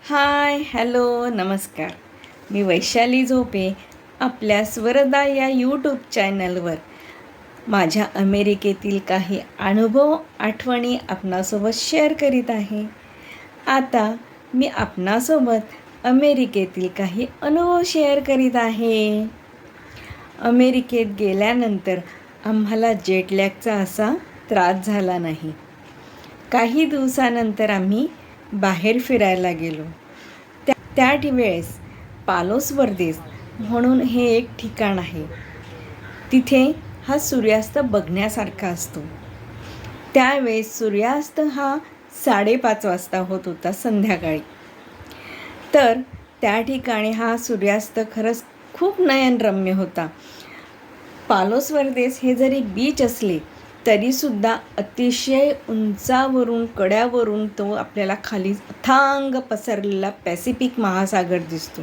Hello, नमस्कार. मी वैशाली झोपे आपल्या स्वरदा या यूट्यूब चॅनलवर माझ्या अमेरिकेतील काही अनुभव आठवणी आपणासोबत शेअर करीत आहे. आता मी आपणासोबत अमेरिकेतील काही अनुभव शेअर करीत आहे. अमेरिकेत गेल्यानंतर आम्हाला जेटलॅगचा असा त्रास झाला नाही. काही दिवसानंतर आम्ही बाहेर फिरायला गेलो. त्या वेळेस पालोस वर्देस म्हणून हे एक ठिकाण आहे. तिथे हा सूर्यास्त बघण्यासारखा असतो. त्यावेळेस सूर्यास्त हा 5:30 वाजता होत होता संध्याकाळी. तर त्या ठिकाणी हा सूर्यास्त खरंच खूप नयनरम्य होता. पालोस वर्देस हे जरी बीच असले तरीसुद्धा अतिशय उंचावरून कड्यावरून तो आपल्याला खाली अथांग पसरलेला पॅसिफिक महासागर दिसतो.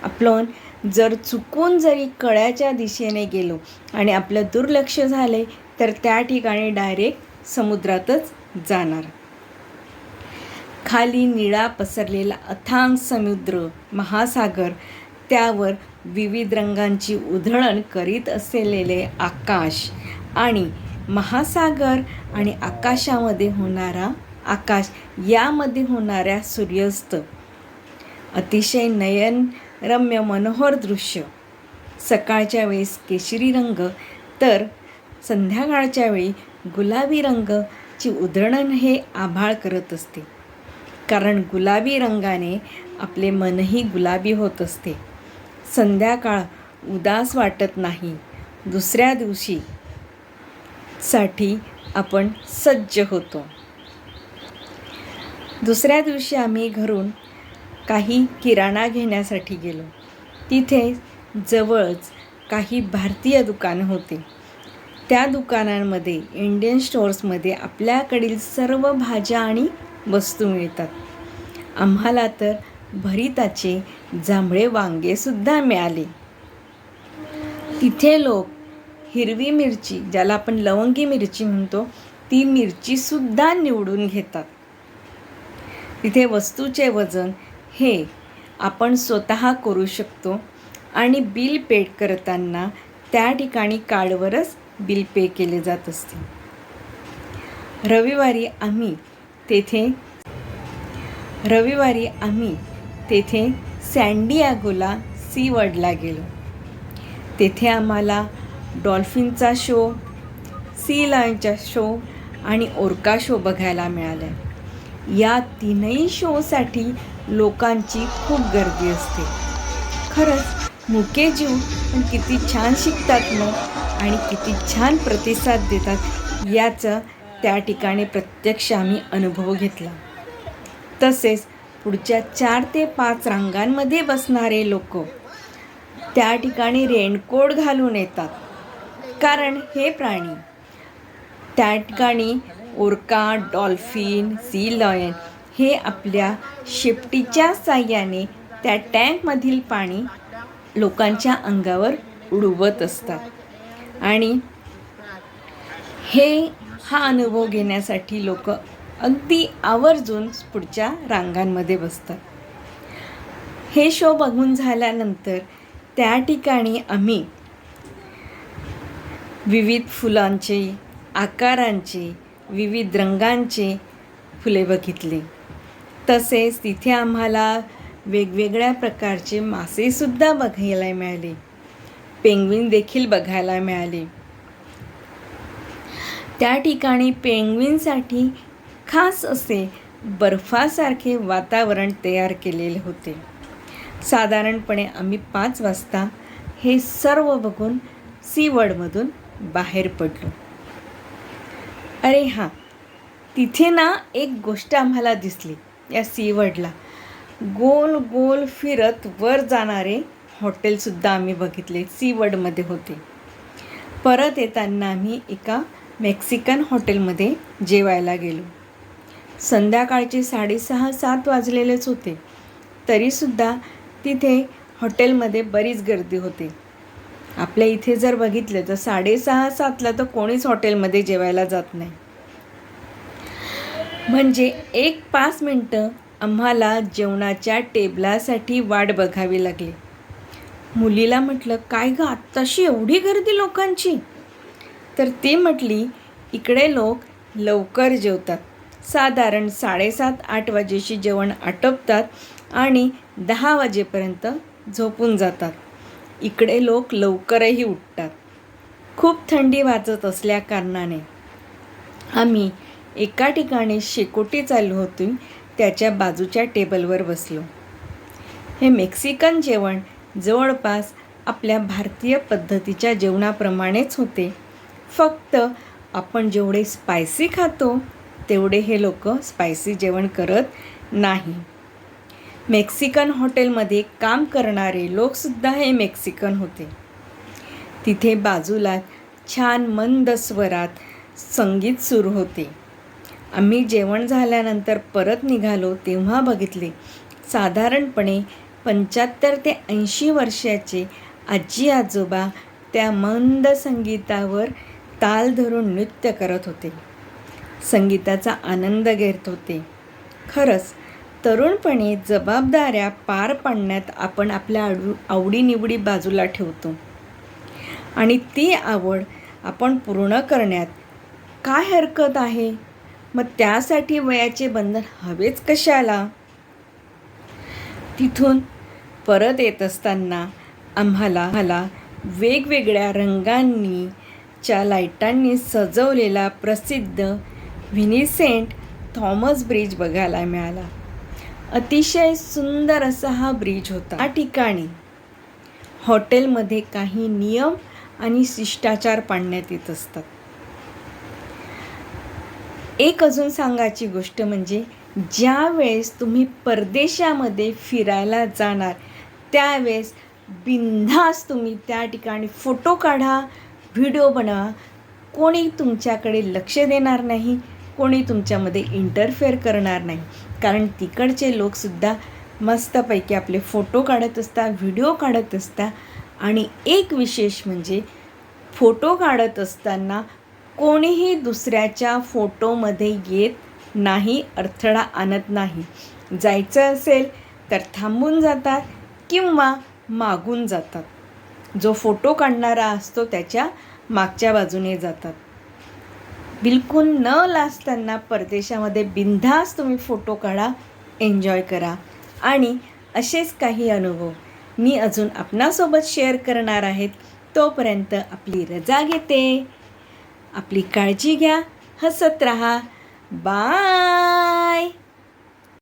आपण जर चुकून जरी कड्याच्या दिशेने गेलो आणि आपलं दुर्लक्ष झाले तर त्या ठिकाणी डायरेक्ट समुद्रातच जाणार. खाली निळा पसरलेला अथांग समुद्र महासागर, त्यावर विविध रंगांची उधळण करीत असलेले आकाश आणि महासागर आणि आकाशामध्ये होणारा आकाश यामध्ये होणाऱ्या सूर्यास्त, अतिशय नयनरम्य मनोहर दृश्य. सकाळच्या वेळेस केशरी रंग तर संध्याकाळच्या वेळी गुलाबी रंगाची उधळण हे आभाळ करत असते. कारण गुलाबी रंगाने आपले मनही गुलाबी होत असते. संध्याकाळ उदास वाटत नाही. दुसऱ्या दिवशी साठी आपण सज्ज होतो. दुसऱ्या दिवशी आम्ही घरून काही किराणा घेण्यासाठी गेलो. तिथे जवळच काही भारतीय दुकानं होते. त्या दुकानांमध्ये इंडियन स्टोअर्समध्ये आपल्याकडील सर्व भाज्या आणि वस्तू मिळतात. आम्हाला तर भरिताचे जांभळे वांगेसुद्धा मिळाले. तिथे लोक हिरवी मिरची, ज्याला आपण लवंगी मिरची म्हणतो, ती मिरचीसुद्धा निवडून घेतात. तिथे वस्तूचे वजन हे आपण स्वतः करू शकतो आणि बिल पे करताना त्या ठिकाणी कार्डवरच बिल पे केले जात असते. रविवारी आम्ही तेथे सॅनडियागोला सी वर्ल्डला गेलो. तेथे आम्हाला डॉल्फिनचा शो, सी लायनचा शो आणि ओरका शो बघायला मिळाला. या तीनही शोसाठी लोकांची खूप गर्दी असते. खरंच मुके जीव पण किती छान शिकतात ना आणि किती छान प्रतिसाद देतात याचा त्या ठिकाणी प्रत्यक्ष आम्ही अनुभव घेतला. तसेच पुढच्या 4 ते 5 रांगांमध्ये बसणारे लोक त्या ठिकाणी रेनकोट घालून येतात. कारण हे प्राणी त्या ठिकाणी ओरका, डॉल्फिन, सी लायन हे आपल्या शेपटीच्या साहाय्याने त्या टँकमधील पाणी लोकांच्या अंगावर उडवत असतात आणि हा अनुभव घेण्यासाठी लोक अगदी आवर्जून पुढच्या रांगांमध्ये बसतात. हे शो बघून झाल्यानंतर त्या ठिकाणी आम्ही विविध फुलांचे, आकारांचे, विविध रंगांचे फुले बघितले. तसेच तिथे आम्हाला वेगवेगळ्या प्रकारचे मासेसुद्धा बघायला मिळाले. पेंग्विन देखील बघायला मिळाले. त्या ठिकाणी पेंग्विनसाठी खास असे बर्फासारखे वातावरण तयार केलेले होते. साधारणपणे आम्ही 5 वाजता हे सर्व बघून सी वर्ल्डमधून बाहेर पडलो. अरे हां, तिथे ना एक गोष्ट आम्हाला दिसली. या सी वर्ल्डला गोल गोल फिरत वर जाणारे हॉटेलसुद्धा आम्ही बघितले. सी वर्ल्डमध्ये होते. परत येताना आम्ही एका मेक्सिकन हॉटेलमध्ये जेवायला गेलो. संध्याकाळचे 6:30-7 वाजलेलेच होते. तरीसुद्धा तिथे हॉटेलमध्ये बरीच गर्दी होती. आपल्या इथे जर बघितलं तर 6:30-7ला तर कोणीच हॉटेलमध्ये जेवायला जात नाही. म्हणजे 1-5 मिनटं आम्हाला जेवणाच्या टेबलासाठी वाट बघावी लागली. मुलीला म्हटलं, काय गं आत्ताशी एवढी गर्दी लोकांची? तर ती म्हटली, इकडे लोक लवकर जेवतात. साधारण 7:30-8 वाजेशी जेवण आटपतात आणि 10 वाजेपर्यंत झोपून जातात. इकडे लोक लवकरही उठतात. खूप थंडी वाजत असल्याकारणाने आम्ही एका ठिकाणी शेकोटी चालू होती त्याच्या बाजूच्या टेबलवर बसलो. हे मेक्सिकन जेवण जवळपास आपल्या भारतीय पद्धतीच्या जेवणाप्रमाणेच होते. फक्त आपण जेवढे स्पायसी खातो तेवढे हे लोक स्पायसी जेवण करत नाही. मेक्सिकन हॉटेलमध्ये काम करणारे लोकसुद्धा हे मेक्सिकन होते. तिथे बाजूला छान मंद स्वरात संगीत सुरू होते. आम्ही जेवण झाल्यानंतर परत निघालो तेव्हा बघितले, साधारणपणे 75 ते 80 वर्षाचे आजी आजोबा त्या मंद संगीतावर ताल धरून नृत्य करत होते, संगीताचा आनंद घेत होते. खरंच तरुणपणी जबाबदाऱ्या पार पाडण्यात आपण आपल्या आवडीनिवडी बाजूला ठेवतो आणि ती आवड आपण पूर्ण करण्यात काय हरकत आहे? मग त्यासाठी वयाचे बंधन हवेच कशाला? तिथून परत येत असताना आम्हाला वेगवेगळ्या रंगांनी च्या लाईटांनी सजवलेला प्रसिद्ध व्हिन्सेंट थॉमस ब्रिज बघायला मिळाला. अतिशय सुंदर असा हा ब्रिज होता. या ठिकाणी हॉटेलमध्ये काही नियम आणि शिष्टाचार पाळण्यात येत असतात. एक अजून सांगायची गोष्ट म्हणजे ज्या वेळेस तुम्ही परदेशामध्ये फिरायला जाणार त्यावेळेस बिनधास्त तुम्ही त्या ठिकाणी फोटो काढा, व्हिडिओ बनवा. कोणी तुमच्याकडे लक्ष देणार नाही, कोणी तुमच्यामध्ये इंटरफेअर करणार नाही. कारण तिकडचे लोकसुद्धा मस्तपैकी आपले फोटो काढत असतात, व्हिडिओ काढत असतात. आणि एक विशेष म्हणजे फोटो काढत असताना कोणीही दुसऱ्याच्या फोटोमध्ये येत नाही, अडथळा आणत नाही. जायचं असेल तर थांबून जातात किंवा मागून जातात. जो फोटो काढणारा असतो त्याच्या मागच्या बाजूने जातात. बिलकुल न लाजताना परदेशामध्ये बिनधास्त तुम्ही फोटो काढा, एन्जॉय करा. आणि असेच काही अनुभव मी अजून आपणासोबत शेअर करणार आहेत. तोपर्यंत आपली रजा घेते. आपली काळजी घ्या, हसत राहा. बाय.